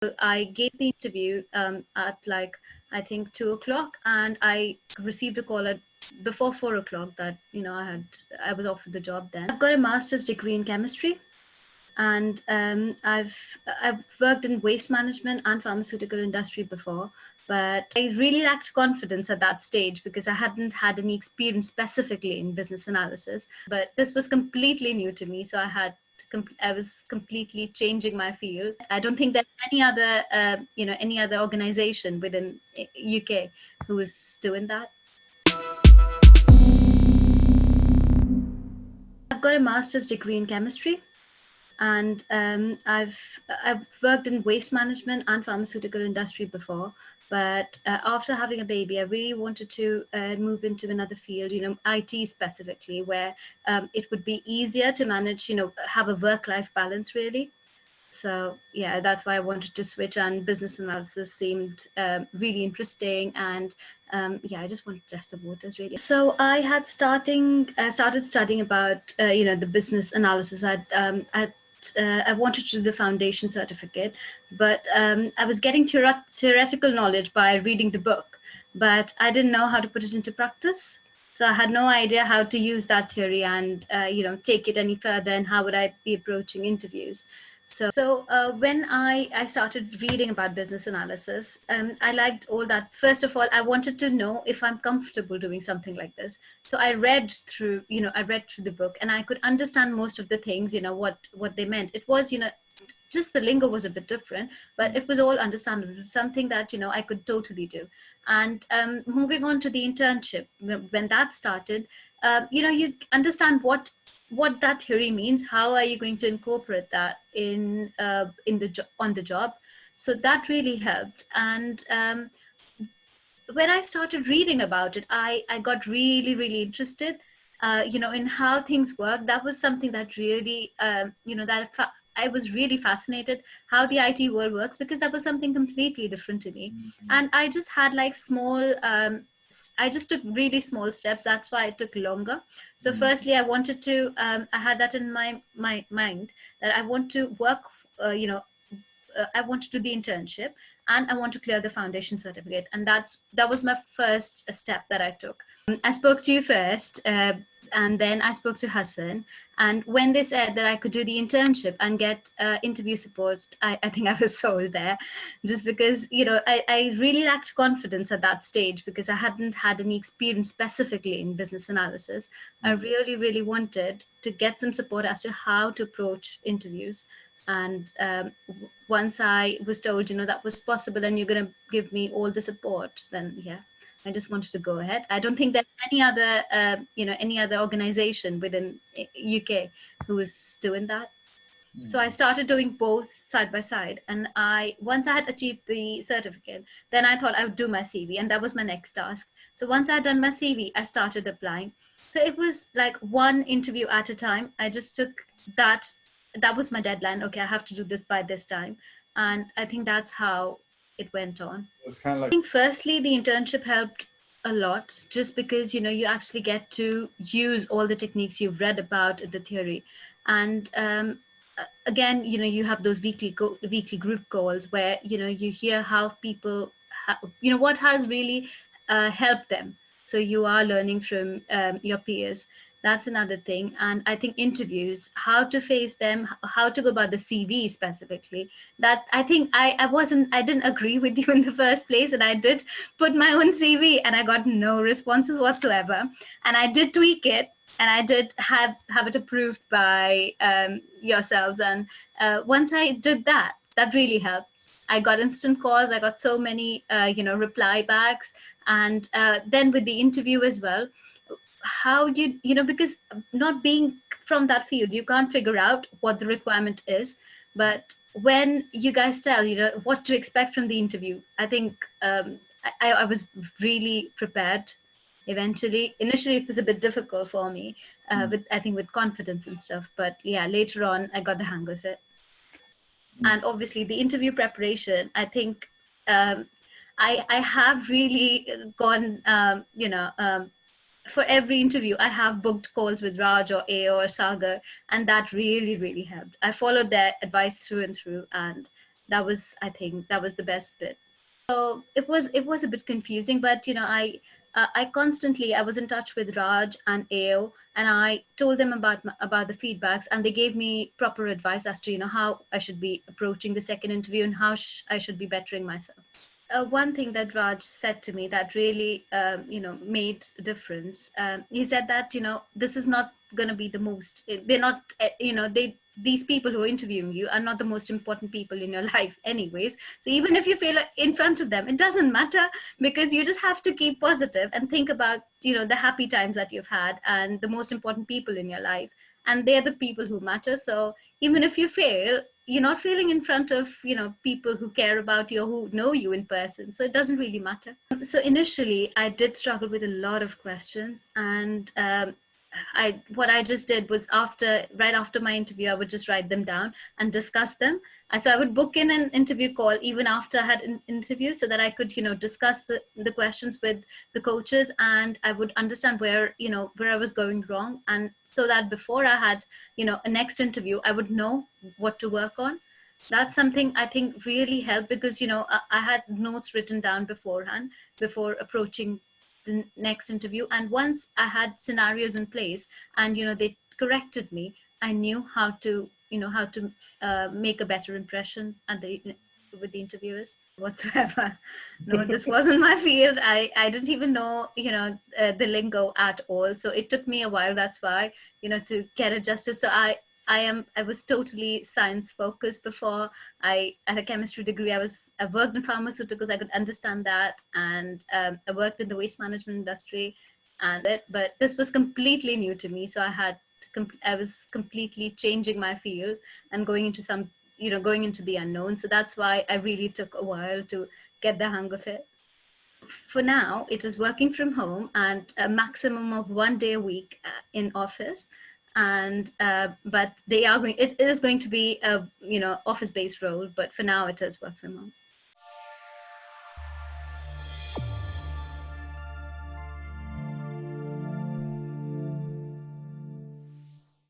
I gave the interview at like, I think 2 o'clock, and I received a call at before 4 o'clock that, I was offered the job then. I've got a master's degree in chemistry, and I've worked in waste management and pharmaceutical industry before, but I really lacked confidence at that stage because I hadn't had any experience specifically in business analysis. But this was completely new to me, so I was completely changing my field. I don't think there's any other organization within UK who is doing that. I've got a master's degree in chemistry, and I've worked in waste management and pharmaceutical industry before. But after having a baby, I really wanted to move into another field, IT specifically, where it would be easier to manage, have a work-life balance really. So yeah, that's why I wanted to switch, and business analysis seemed really interesting. And yeah, I just wanted to test the waters really. So I had started studying about the business analysis. I wanted to do the foundation certificate, but I was getting theoretical knowledge by reading the book, but I didn't know how to put it into practice. So I had no idea how to use that theory and take it any further, and how would I be approaching interviews. So when I started reading about business analysis, I liked all that. First of all, I wanted to know if I'm comfortable doing something like this. So I read through the book, and I could understand most of the things, what they meant. It was, just the lingo was a bit different, but it was all understandable. Something that, I could totally do. And moving on to the internship, when that started, you understand what that theory means. How are you going to incorporate that on the job? So that really helped. And when I started reading about it, I got really, really interested, in how things work. That was something that really, I was really fascinated how the IT world works, because that was something completely different to me. And I just had like I just took really small steps. That's why it took longer. So firstly, I wanted to, I had that in my mind that I want to work, I want to do the internship, and I want to clear the foundation certificate. And that was my first step that I took. I spoke to you first, and then I spoke to Hassan. And when they said that I could do the internship and get interview support, I think I was sold there, just because, I really lacked confidence at that stage because I hadn't had any experience specifically in business analysis. I really, really wanted to get some support as to how to approach interviews. And once I was told, that was possible and you're going to give me all the support, then yeah, I just wanted to go ahead. I don't think there's any other organization within UK who is doing that. So I started doing both side by side. And once I had achieved the certificate, then I thought I would do my CV, and that was my next task. So once I had done my CV, I started applying. So it was like one interview at a time. I just took that. That was my deadline. Okay, I have to do this by this time. And I think that's how it went on. It's kind of like, I think firstly, the internship helped a lot, just because, you actually get to use all the techniques you've read about the theory. And again, you have those weekly group calls where, you hear how people, what has really helped them. So you are learning from your peers. That's another thing. And I think interviews, how to face them, how to go about the CV specifically, that I think I didn't agree with you in the first place. And I did put my own CV, and I got no responses whatsoever. And I did tweak it, and I did have it approved by yourselves. And once I did that, that really helped. I got instant calls. I got so many, reply backs. And then with the interview as well, how because not being from that field, you can't figure out what the requirement is. But when you guys tell, what to expect from the interview, I think I was really prepared. Eventually, initially it was a bit difficult for me, with confidence and stuff. But yeah, later on, I got the hang of it. And obviously, the interview preparation, I think I have really gone, for every interview, I have booked calls with Raj or A or Sagar, and that really, really helped. I followed their advice through and through, and That was, I think, that was the best bit. So it was a bit confusing, but I constantly, I was in touch with Raj and AO, and I told them about the feedbacks, and they gave me proper advice as to how I should be approaching the second interview and how I should be bettering myself. One thing that Raj said to me that really, made a difference. He said that this is not going to be the most. They're not. These people who are interviewing you are not the most important people in your life, anyways. So even if you fail in front of them, it doesn't matter, because you just have to keep positive and think about the happy times that you've had and the most important people in your life, and they're the people who matter. So even if you fail, you're not failing in front of people who care about you or who know you in person, so it doesn't really matter. So initially I did struggle with a lot of questions, and what I just did was, right after my interview, I would just write them down and discuss them. So I would book in an interview call even after I had an interview, so that I could discuss the questions with the coaches, and I would understand where I was going wrong, and so that before I had a next interview, I would know what to work on. That's something I think really helped, because I had notes written down beforehand before approaching the next interview, and once I had scenarios in place and they corrected me, I knew how to make a better impression at the with the interviewers whatsoever. No, this wasn't my field. I didn't even know the lingo at all, so it took me a while. That's why to get adjusted. So I was totally science focused before. I had a chemistry degree. I worked in pharmaceuticals. I could understand that, and I worked in the waste management industry, but this was completely new to me. So I was completely changing my field and going into the unknown. So that's why I really took a while to get the hang of it. For now, it is working from home and a maximum of 1 day a week in office. And but it is going to be a office based role, but for now it is work from home.